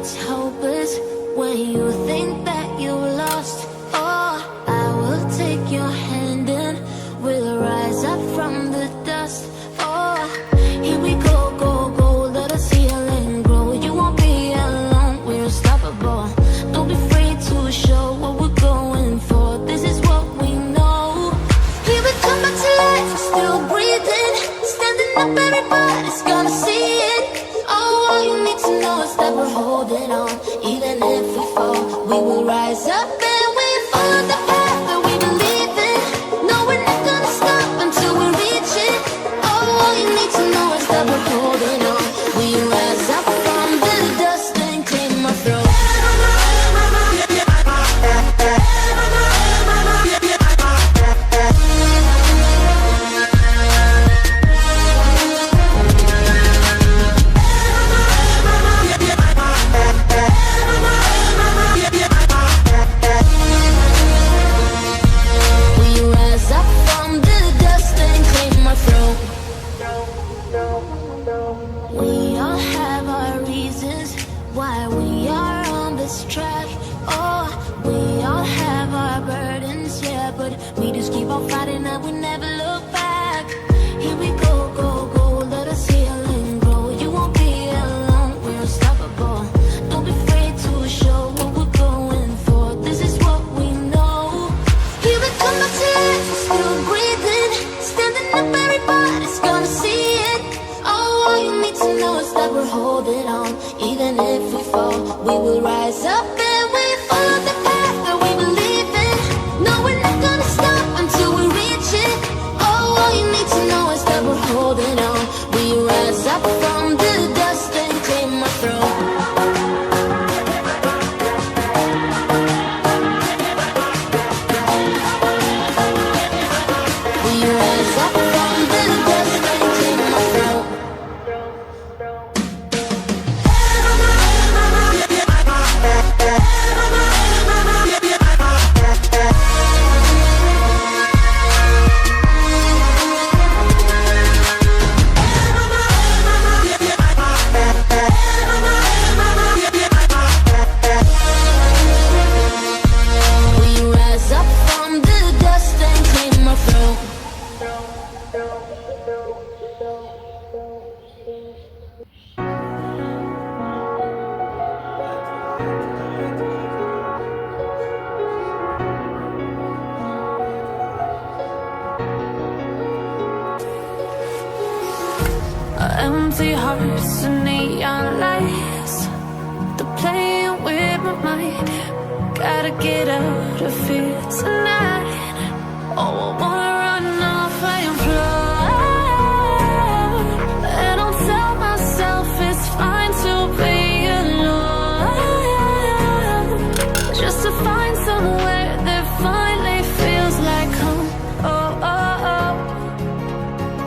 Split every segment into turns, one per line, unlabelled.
it's hopeless when you think that you lost. Oh, I will take your hand and we'll rise up from the dust. Oh, here we go, go, go, let us heal and grow. You won't be alone, we're unstoppable. Don't be afraid to show what we're going for. This is what we know. Here we come back to life, we're still breathing. Standing up, everybody's gonna see it. Oh, all you need to know is that we're holding on. Even if we fall, we will rise up and we follow the path that we believe in. No, we're not gonna stop until we reach it. Oh, all you need to know is that we're holding on. We rise up from the dust and claim our throne. We all have our reasons why we are on this track. Oh, we all have our burdens, yeah, but we just keep on fighting and we never look back. Here we go, go, go, let us heal and grow. You won't be alone, we're unstoppable. Don't be afraid to show what we're going for. This is what we know. Here we come back to life, we're still breathing. Standing up, everybody's gonna see it. Oh, all you need to know is that we're holding on. Even if we fall, we will rise up and we follow the path that we believe in. No, we're not gonna stop until we reach it. Oh, all you need to know is that we're holding on. We rise up from the dust and claim our throne. We rise up from the dust and claim our throne.
Empty hearts and neon lights, they're playing with my mind. Gotta get out of here tonight. Oh, I wanna run off and fly. And I'll tell myself it's fine to be alone, just to find somewhere that finally feels like home. Oh, oh, oh,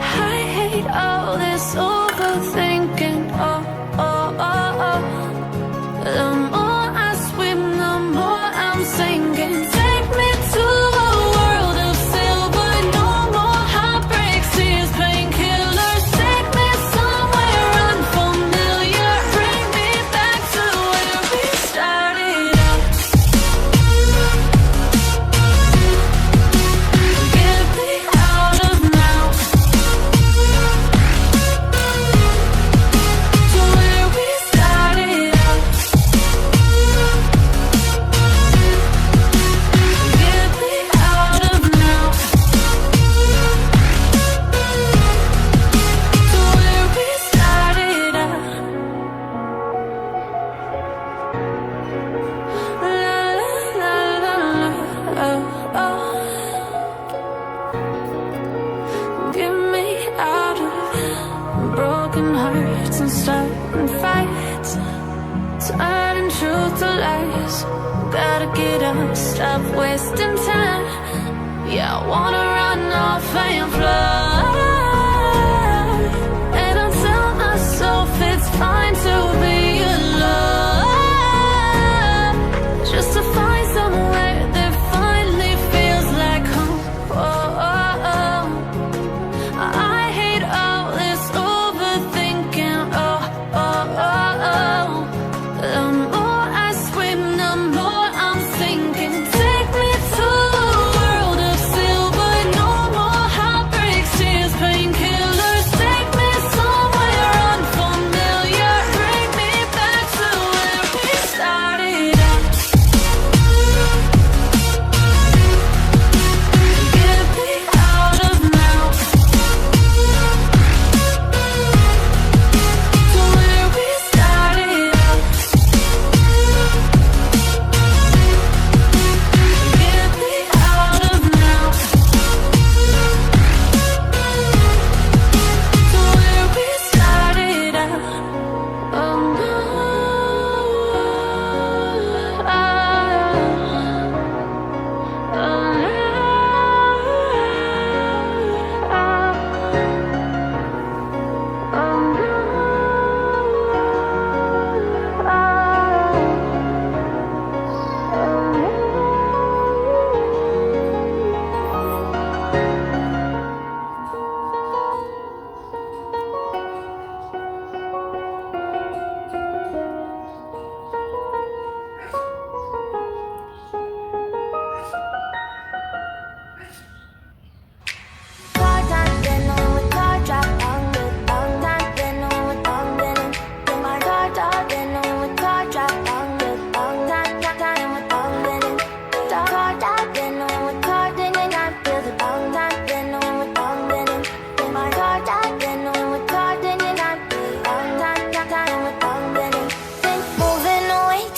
I hate all this overthinking. Oh, oh, oh, oh. The more I swim, the more I'm sinking. Take me to a world of silver, no more heartbreaks, tears, painkillers. Take me somewhere unfamiliar, bring me back to where we started out. Get me out of now, to where we started out. Get me out of now, to where we started out. La la la la, oh, oh. Get me out of broken hearts and starting fights, turning truth to lies. Gotta get up, stop wasting time. Yeah, I wanna run off and fly. And I tell myself it's fine to be alone, just to find somewhere that finally feels like home. Oh, oh, oh. I hate all this overthinking. Oh, oh, oh, oh.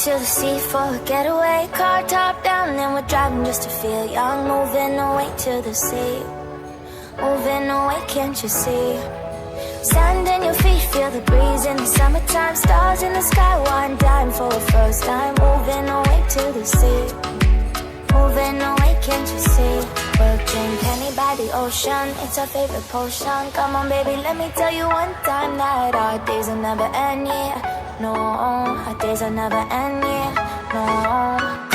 to the sea for a getaway. Car top down and we're driving just to feel young. Moving away to the sea, moving away, can't you see? Sand in your feet, feel the breeze in the summertime. Stars in the sky, one dime for the first time. Moving away to the sea, moving away, can't you see? We'll drink honey by the ocean, it's our favorite potion. Come on baby, let me tell you one time that our days will never end, yeah. No, our days will never end, yeah. No.